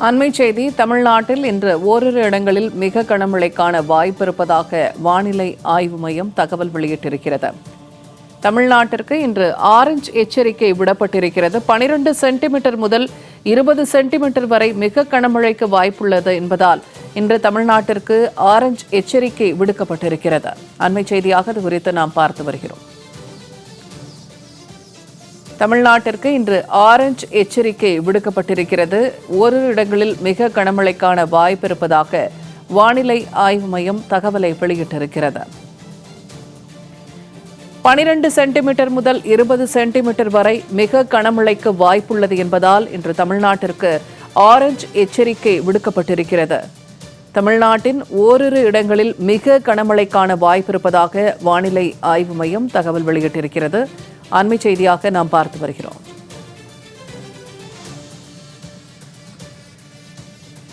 அண்மை செய்தி. தமிழ்நாட்டில் இன்று ஓரிரு இடங்களில் மிக கனமழைக்கான வாய்ப்பு இருப்பதாக வானிலை ஆய்வு மையம் தகவல் வெளியிட்டிருக்கிறது. தமிழ்நாட்டிற்கு இன்று ஆரஞ்ச் எச்சரிக்கை விடப்பட்டிருக்கிறது. 12 சென்டிமீட்டர் முதல் 20 சென்டிமீட்டர் வரை மிக கனமழைக்கு வாய்ப்புள்ளது என்பதால் இன்று தமிழ்நாட்டிற்கு ஆரஞ்ச் எச்சரிக்கை விடுக்கப்பட்டிருக்கிறது. அண்மை செய்தியாக இது குறித்து நாம் பார்த்து வருகிறோம். தமிழ்நாட்டிற்கு இன்று ஆரஞ்ச் எச்சரிக்கை விடுக்கப்பட்டிருக்கிறது. ஓரிரு இடங்களில் மிக கனமழைக்கான வாய்ப்பு இருப்பதாக வானிலை ஆய்வு மையம் தகவலை வெளியிட்டிருக்கிறது. 12 சென்டிமீட்டர் முதல் 20 சென்டிமீட்டர் வரை மிக கனமழைக்கு வாய்ப்புள்ளது என்பதால் இன்று தமிழ்நாட்டிற்கு ஆரஞ்ச் எச்சரிக்கை விடுக்கப்பட்டிருக்கிறது. தமிழ்நாட்டின் ஓரிரு இடங்களில் மிக கனமழைக்கான வாய்ப்பு இருப்பதாக வானிலை ஆய்வு மையம் தகவல் வெளியிட்டிருக்கிறது. அண்மை செய்தியாக நாம் பார்த்து வருகிறோம்.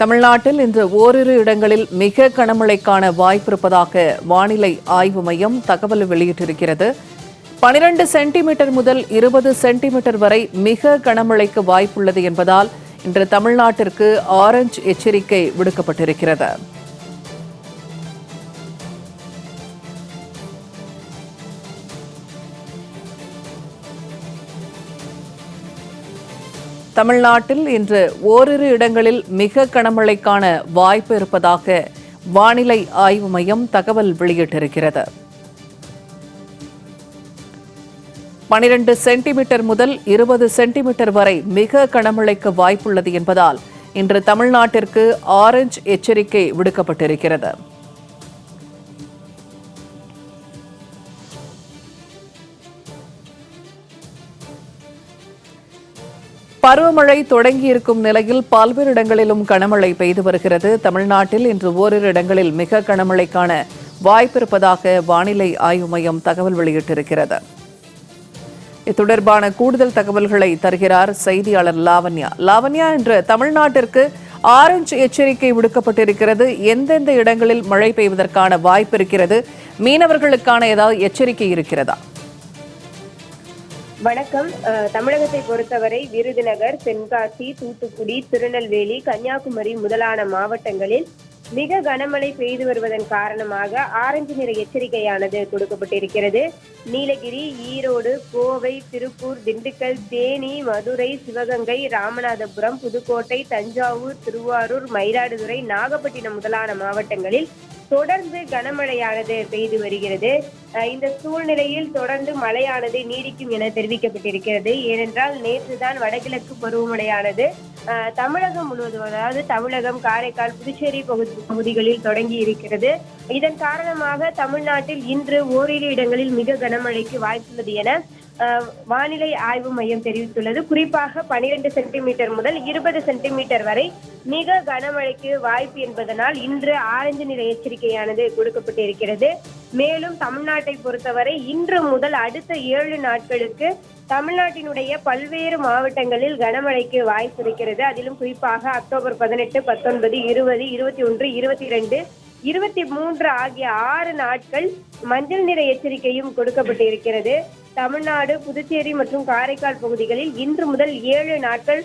தமிழ்நாட்டில் இன்று ஓரிரு இடங்களில் மிக கனமழைக்கான வாய்ப்பு இருப்பதாக வானிலை ஆய்வு மையம் தகவல் வெளியிட்டிருக்கிறது. 12 சென்டிமீட்டர் முதல் 20 சென்டிமீட்டர் வரை மிக கனமழைக்கு வாய்ப்புள்ளது என்பதால் இன்று தமிழ்நாட்டிற்கு ஆரஞ்ச் எச்சரிக்கை விடுக்கப்பட்டிருக்கிறது. தமிழ்நாட்டில் இன்று ஓரிரு இடங்களில் மிக கனமழைக்கான வாய்ப்பு இருப்பதாக வானிலை ஆய்வு மையம் தகவல் வெளியிட்டிருக்கிறது. 12 சென்டிமீட்டர் முதல் 20 சென்டிமீட்டர் வரை மிக கனமழைக்கு வாய்ப்புள்ளது என்பதால் இன்று தமிழ்நாட்டிற்கு ஆரஞ்ச் எச்சரிக்கை விடுக்கப்பட்டிருக்கிறது. பருவமழை தொடங்கியிருக்கும் நிலையில் பல்வேறு இடங்களிலும் கனமழை பெய்து வருகிறது. தமிழ்நாட்டில் இன்று ஓரிரு இடங்களில் மிக கனமழைக்கான வாய்ப்பு இருப்பதாக வானிலை ஆய்வு மையம் தகவல் வெளியிட்டிருக்கிறது. இது தொடர்பான கூடுதல் தகவல்களை தருகிறார் செய்தியாளர் லாவண்யா. லாவண்யா, இன்று தமிழ்நாட்டிற்கு ஆரஞ்ச் எச்சரிக்கை விடுக்கப்பட்டிருக்கிறது. எந்தெந்த இடங்களில் மழை பெய்வதற்கான வாய்ப்பு இருக்கிறது? மீனவர்களுக்கான ஏதாவது எச்சரிக்கை இருக்கிறதா? வணக்கம். தமிழகத்தை பொறுத்தவரை விருதுநகர், தென்காசி, தூத்துக்குடி, திருநெல்வேலி, கன்னியாகுமரி முதலான மாவட்டங்களில் மிக கனமழை பெய்து வருவதன் காரணமாக ஆரஞ்சு நிற எச்சரிக்கையானது கொடுக்கப்பட்டிருக்கிறது. நீலகிரி, ஈரோடு, கோவை, திருப்பூர், திண்டுக்கல், தேனி, மதுரை, சிவகங்கை, ராமநாதபுரம், புதுக்கோட்டை, தஞ்சாவூர், திருவாரூர், மயிலாடுதுறை, நாகப்பட்டினம் முதலான மாவட்டங்களில் தொடர்ந்து கனமழையானது பெய்து வருகிறது. இந்த சூழ்நிலையில் தொடர்ந்து மழையானது நீடிக்கும் என தெரிவிக்கப்பட்டிருக்கிறது. ஏனென்றால் நேற்றுதான் வடகிழக்கு பருவமழையானது தமிழகம் முழுவதும், அதாவது தமிழகம், காரைக்கால், புதுச்சேரி பகுதிகளில் தொடங்கி இருக்கிறது. இதன் காரணமாக தமிழ்நாட்டில் இன்று ஓரிரு இடங்களில் மிக கனமழைக்கு வாய்ப்புள்ளது என வானிலை ஆய்வு மையம் தெரிவித்துள்ளது. குறிப்பாக 12 சென்டிமீட்டர் முதல் 20 சென்டிமீட்டர் வரை மிக கனமழைக்கு வாய்ப்பு என்பதனால் இன்று ஆரஞ்சு நிற எச்சரிக்கையானது கொடுக்கப்பட்டிருக்கிறது. மேலும் தமிழ்நாட்டை பொறுத்தவரை இன்று முதல் அடுத்த 7 நாட்களுக்கு தமிழ்நாட்டினுடைய பல்வேறு மாவட்டங்களில் கனமழைக்கு வாய்ப்பு இருக்கிறது. அதிலும் குறிப்பாக அக்டோபர் 18, 19, 20, 21, 22, 23 ஆகிய 6 நாட்கள் மஞ்சள் நிற எச்சரிக்கையும் கொடுக்கப்பட்டிருக்கிறது. தமிழ்நாடு, புதுச்சேரி மற்றும் காரைக்கால் பகுதிகளில் இன்று முதல் 7 நாட்கள்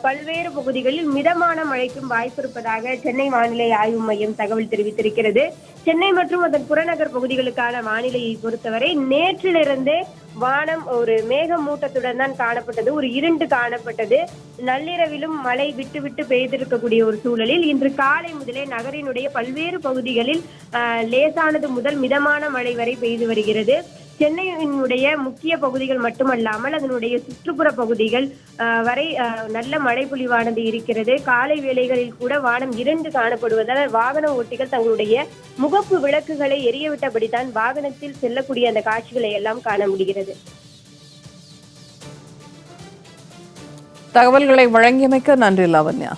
பல்வேறு பகுதிகளில் மிதமான மழைக்கும் வாய்ப்பு இருப்பதாக சென்னை வானிலை ஆய்வு மையம் தகவல் தெரிவித்திருக்கிறது. சென்னை மற்றும் அதன் புறநகர் பகுதிகளுக்கான வானிலையை பொறுத்தவரை நேற்றிலிருந்தே வானம் ஒரு மேகமூட்டத்துடன் தான் காணப்பட்டது, ஒரு இருண்டு காணப்பட்டது. நள்ளிரவிலும் மழை விட்டு விட்டு பெய்திருக்கக்கூடிய ஒரு சூழலில் இன்று காலை முதலே நகரினுடைய பல்வேறு பகுதிகளில் லேசானது முதல் மிதமான மழை வரை பெய்து வருகிறது. சென்னையினுடைய முக்கிய பகுதிகள் மட்டுமல்லாமல் அதனுடைய சுற்றுப்புற பகுதிகள் வரை நல்ல மழை பொழிவானது இருக்கிறது. காலை வேளைகளில் கூட வானம் இருண்டு காணப்படுவதால் வாகன ஓட்டிகள் தங்களுடைய முகப்பு விளக்குகளை எரியவிட்டபடித்தான் வாகனத்தில் செல்லக்கூடிய அந்த காட்சிகளை எல்லாம் காண முடிகிறது. தகவல்களை வழங்கியமைக்க நன்றி லாவண்யா.